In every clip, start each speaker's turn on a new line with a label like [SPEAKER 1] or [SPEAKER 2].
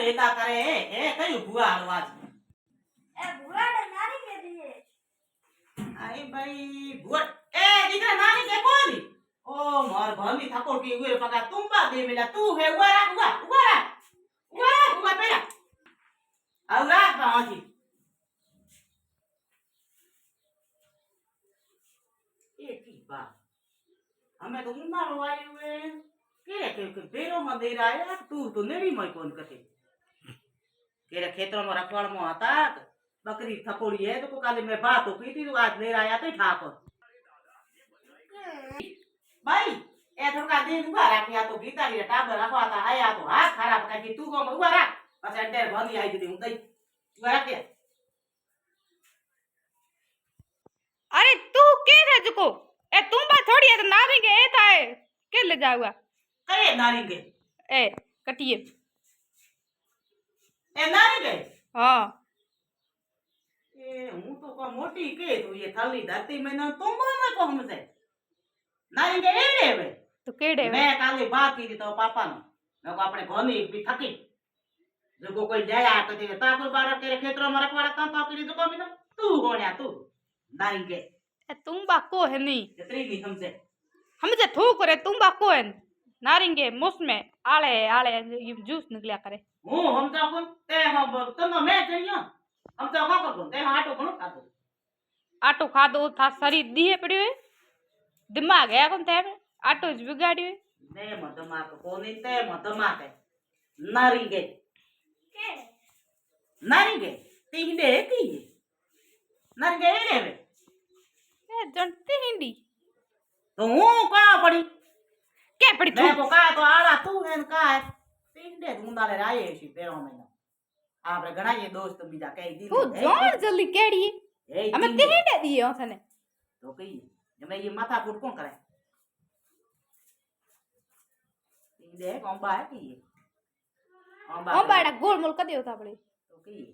[SPEAKER 1] લેતા કરે એ કયું ભુવા આવાજ
[SPEAKER 2] એ ભુવાડે નારી કે દીએ
[SPEAKER 1] આઈ ભાઈ ભુવા એ દીકરા નાની કે કોની ઓ માર ભાની ઠાકોર की उरे पका तुम्बा दे मेला तू है उगा पेला औरा बाजी ए की बा हमें तो उन्हाळो આવ્યો કે બેરો માં દઈ રહ્યા તું તો નેડી માં કોણ કથે કે ખેતરમાં રખવાડમાં હતા બકરી થકોડી હે તો કાલે મેં બાતો પીતી તો આજ ले आया तो ठाकुर भाई ए थोड़ा दिन उगा राखिया तो गीतारी टाबर रखवाता आया तो हाथ खराब कर तू को उगा राख પછી અંતર ભાંગી આવી દીધી હું દઈ ઉભા રાખે
[SPEAKER 3] अरे तू के रजको ए तुम्बा थोड़ी है तो नारेंगे ए थाए के ले जाऊगा
[SPEAKER 1] કઈ નારી ગઈ
[SPEAKER 3] ए कटिए
[SPEAKER 1] એ નારી ગઈ
[SPEAKER 3] हां
[SPEAKER 1] એ હું તો કો મોટી કે તો ये थाली धरती में न तुम में को हमसे नारी गई रे वे
[SPEAKER 3] तो केड़े
[SPEAKER 1] मैं काले बात की तो पापा ने मैं को अपने घोनी भी थकी जो कोई जाया तो ते ता कोई बार के खेतरो में रखवाड़ा ता की तो कमी ना तू होण्या तू नारी गई
[SPEAKER 3] ए तुम्बा को है नहीं
[SPEAKER 1] कितनी नहीं हमसे
[SPEAKER 3] हमसे ठोक रे तुम्बा को है नारेंगे मौसम आले आले जूस निकला करे
[SPEAKER 1] હું સમજા કોણ તે તનો મે જઈયો સમજા કો કોણ તે આટો ઘણો ખાતો
[SPEAKER 3] आटो खादो था शरीर दिए पड़ियो है दिमाग है कौन थे आटो ज बिगाड़ियो
[SPEAKER 1] ને મધમાક કોની તે મધમાક નારી ગઈ
[SPEAKER 2] કે
[SPEAKER 1] નારી ગઈ તીંડે કી નારી ગઈ રે વે
[SPEAKER 3] ए जनती हिंदी
[SPEAKER 1] તો હું કા પડી
[SPEAKER 3] क्या पड़ी
[SPEAKER 1] મે
[SPEAKER 3] तू
[SPEAKER 1] કો કા તો આળા તું એન કા તીંડે ઉંડાલે રાયે છી પેરો મહિનો આપણે ઘણાય દોસ્ત બીજા કહી
[SPEAKER 3] तू
[SPEAKER 1] દીધું
[SPEAKER 3] जोन जल्दी केड़ी
[SPEAKER 1] એ
[SPEAKER 3] हमें ते हिंदे दिए ओथने
[SPEAKER 1] તો કઈ તમે ये माथा फूट કોણ કરે તીંડે કોંબા કી
[SPEAKER 3] ओ बाड़ा गोल मोल कर दियो था पड़े
[SPEAKER 1] તો કઈ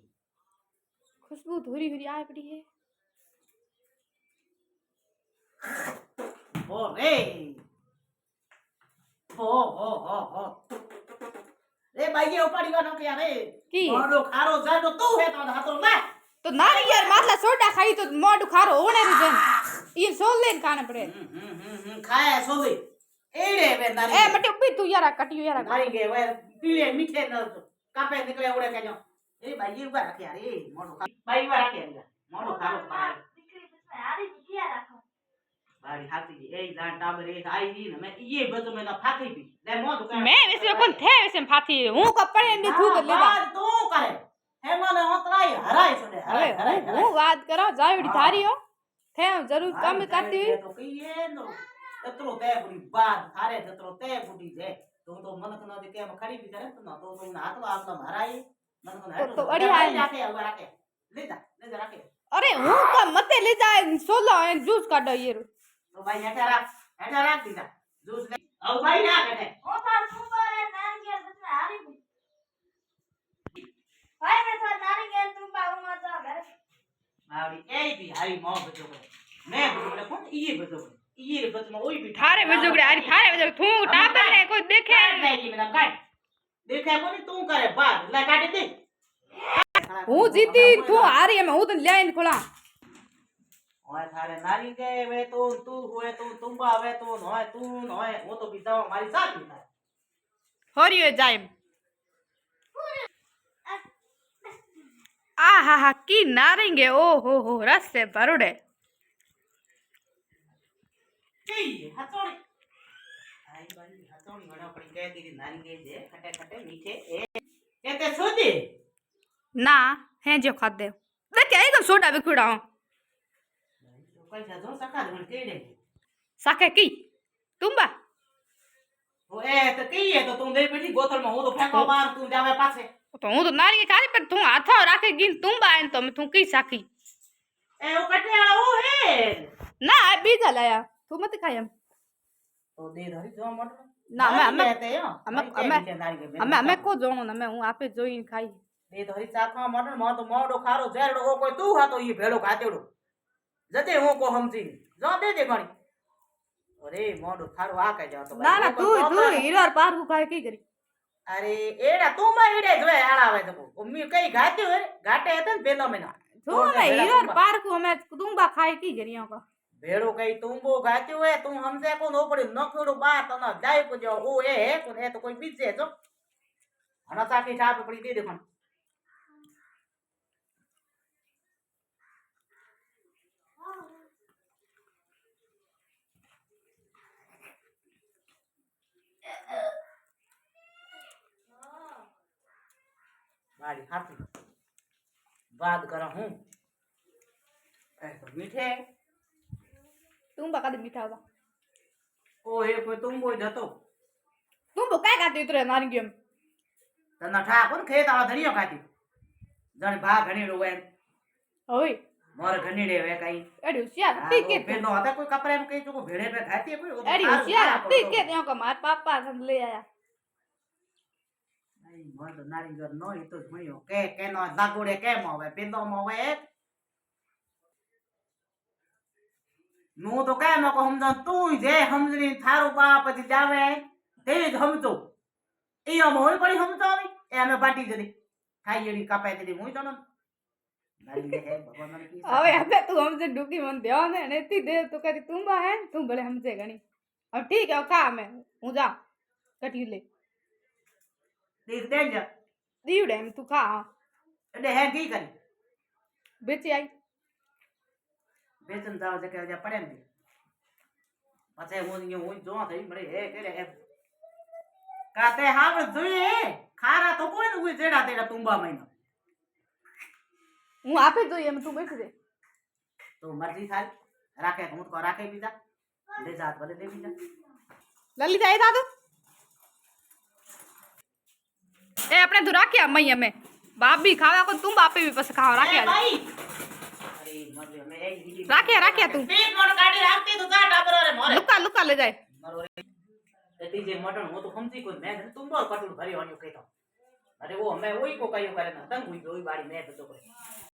[SPEAKER 3] खुशबू धोरी धोरी आए पड़ी है
[SPEAKER 1] ओ रे हो रे भाई ये उपाड़ी वाला क्या रे
[SPEAKER 3] की
[SPEAKER 1] मोडो खारो जाडो तू है तो हाथो ला
[SPEAKER 3] तो नारी यार माथला सोडा खाई तो मोडू खारो होने रे जन ये सोल लेन खाने पड़े
[SPEAKER 1] खाया सोली एड़े वे नारी
[SPEAKER 3] ए मटे उभी तू यार कटियो यार
[SPEAKER 1] नारी के वे पीले मीठे न कापे निकले उड़े के जो ए भाई ये उबा रखे रे मोडो खा भाई उबा रखे रे मोडो खारो पाए
[SPEAKER 2] દીકરી પછી હારી દીકિયા રાખો
[SPEAKER 1] बाड़ी हाथी ए जान टाबर एक आई नी ने मैं ये बज में ना फाती भी ले मो दुकान
[SPEAKER 3] मैं वैसे कौन थे वैसे फाती हूं कपड़े ने थू कर लेवा
[SPEAKER 1] तू करे हे माने होतराई हराई छडे
[SPEAKER 3] अरे हूं बात करो जावड़ी थारी हो थे जरूर कम करती हुई
[SPEAKER 1] तो कहिए नो ततरो ते बुरी बात थारे ततरो ते बुडी जे तो मन को न दे के खड़ी भी करे तो ना तो हाथ में आप हराई मन को
[SPEAKER 3] तो अड़ी आए
[SPEAKER 1] राखे राखे ले जा राखे
[SPEAKER 3] अरे हूं का मते ले जाए 16 जूस काढो ये
[SPEAKER 1] तो भाई हेटा राख दीदा जूस ले औ भाई ना बेटे
[SPEAKER 2] ઓ તાર તુંબા રે નારી કે પછી હારી ભાઈ મે તો નારી કે તુંબા ઉમા તો ઘરે
[SPEAKER 1] मावड़ी ए भी हारी मो बजो मैं बजो कौन ये बजो ये बजो में ओई भी
[SPEAKER 3] थारे बजोगड़े अरे थारे बजो तू टाबर ने कोई देखे
[SPEAKER 1] नहीं मेरा काट देखे कोनी तू करे बात ला काट दे
[SPEAKER 3] हूं जीती तू हारी मैं हूं तो लाइन खोला
[SPEAKER 1] ओए थारे नारी के वे तो तू हुए तो तुम आवे तो नोए तू नोए वो तो बिता हमारी साथ बिता
[SPEAKER 3] होरियो जाए आ हा हा की नारेंगे ओ हो रस से भरोड़े
[SPEAKER 1] की हथोड़ी आई बारी हथोड़ी बड़ा पड़ी के तेरी नारी के जे खटे खटे मीठे ए कहते सोदी
[SPEAKER 3] ना है जो खादे देखे आई तो सोडा बिखुड़ा
[SPEAKER 1] कोई जा जो सका दे केड़े
[SPEAKER 3] साके की तुम्बा
[SPEAKER 1] ओ ए तो की है तो तुम दे बेटी बोतल में हो तो फेंको बाहर तू जावे पाछे
[SPEAKER 3] तो हूं तो नारी के खाली पर तू हाथो राखे गिन तुम्बा आइन तो मैं तू की साकी
[SPEAKER 1] ए ओ कटे वाला वो है
[SPEAKER 3] ना बीजा लाया तू मत खायम
[SPEAKER 1] तो दे धरी जो मट
[SPEAKER 3] ना मैं
[SPEAKER 1] कहते हैं
[SPEAKER 3] हमें को जोनो ना मैं हूं आपे जोई खाई
[SPEAKER 1] दे धरी चाखा मटन म तो मोडो खारो जेरडो ओ कोई तू हा तो ये भेड़ो खातेड़ो जते हूं को हमजी जो दे दे गणी अरे मोडो थारो आ के जा तो
[SPEAKER 3] ना ना तू हीरो और पार को खाए की करी
[SPEAKER 1] અરે એડા તું માં ઈડે જોય આળાવે તો મમ્મી કઈ ગાત્યું હે ઘાટે હતા ને પેલો મહિનો
[SPEAKER 3] જો અમે હીરો પાર્ક અમે તુંબા ખાઈ કી ગરિયો કો
[SPEAKER 1] ભેડો કઈ તુંબો ગાત્યું હે તું સમજે કો નો પડી નખડું બા તને જાય પૂજો ઓ એ હે કોને એ તો કોઈ બીજે જો હણા સાકી છાપ પડી દે દે પણ મારી હાથી વાત કરા હું એ તો મીઠે
[SPEAKER 3] તુંબા કાદે મીઠા હતા
[SPEAKER 1] ઓ એ કોઈ તુંબો જ હતો
[SPEAKER 3] તુંબો કાઈ કાતી ઉતરે નારી ગેમ
[SPEAKER 1] તને ઠાકોર ખેતાળા ધણિયો ખાતી જણ ભા ઘણીડો હોય
[SPEAKER 3] ઓય
[SPEAKER 1] મોર ઘણીડે વે કઈ
[SPEAKER 3] એડી હોશિયાર તી કે
[SPEAKER 1] પેલો હતા કોઈ કપરે એમ કઈ જો ભેડે પે ખાતી કોઈ
[SPEAKER 3] એડી હોશિયાર તી કે ત્યાં કો માર પાપા સમ લઈ આયા
[SPEAKER 1] નહીં મોર નારીગર નો ઈ તો ભણ્યો કે નો દાગોડે કેમ આવે પેલો માં આવે નું તો કેમ કો સમજો તું જે સમજણી થારું બાપ પછી જાવે તે જ સમજો ઈ આમ હોય પડી સમજો આવી એ અમે બાટી જડી ખાઈ એડી કાપાઈ જડી હું તો ન નારી હે ભગવાન મને કી
[SPEAKER 3] હવે હવે તું સમજે ડુકી મન દેવા ને નેતી દે તો કરી તુંબા હે તું ભલે સમજે ગણી अब ठीक है खा मैं हूं जा कटी ले
[SPEAKER 1] દીર દેંજ
[SPEAKER 3] દીવડે એમ તું ખા
[SPEAKER 1] એટલે હે કી કરી
[SPEAKER 3] બેચી आई
[SPEAKER 1] બેચન જાવ જે કે પડે ને પછી હું જો થઈ મળે હે કરે હે કાતે હાવ જોઈએ ખારા તો કોઈ ન જેડા તેડા તુંબા મહિનો
[SPEAKER 3] હું આપે જોઈએ એમ તું બેઠી દે
[SPEAKER 1] તો મરજી થાય રાખે હું તો રાખે બીજા ले जात वाले ले बीजा
[SPEAKER 3] ललिता आई दादू ए अपने तो राखिया मई हमें बाप भी खावा को तुम बापे भी पस खावा राखिया
[SPEAKER 1] भाई अरे मर मैं एक
[SPEAKER 3] राखिया राखिया तू
[SPEAKER 1] पेट मोड़ गाड़ी राखती तो का डाबर रे मोरे
[SPEAKER 3] लुका लुका ले जाए
[SPEAKER 1] मरोरे एती जे मटन हो तो समझी को मैं तुम बोल कटुल भरी वाणी कहता अरे वो मैं वही को कहियो करे ना तंग हुई बाड़ी मैं तो करे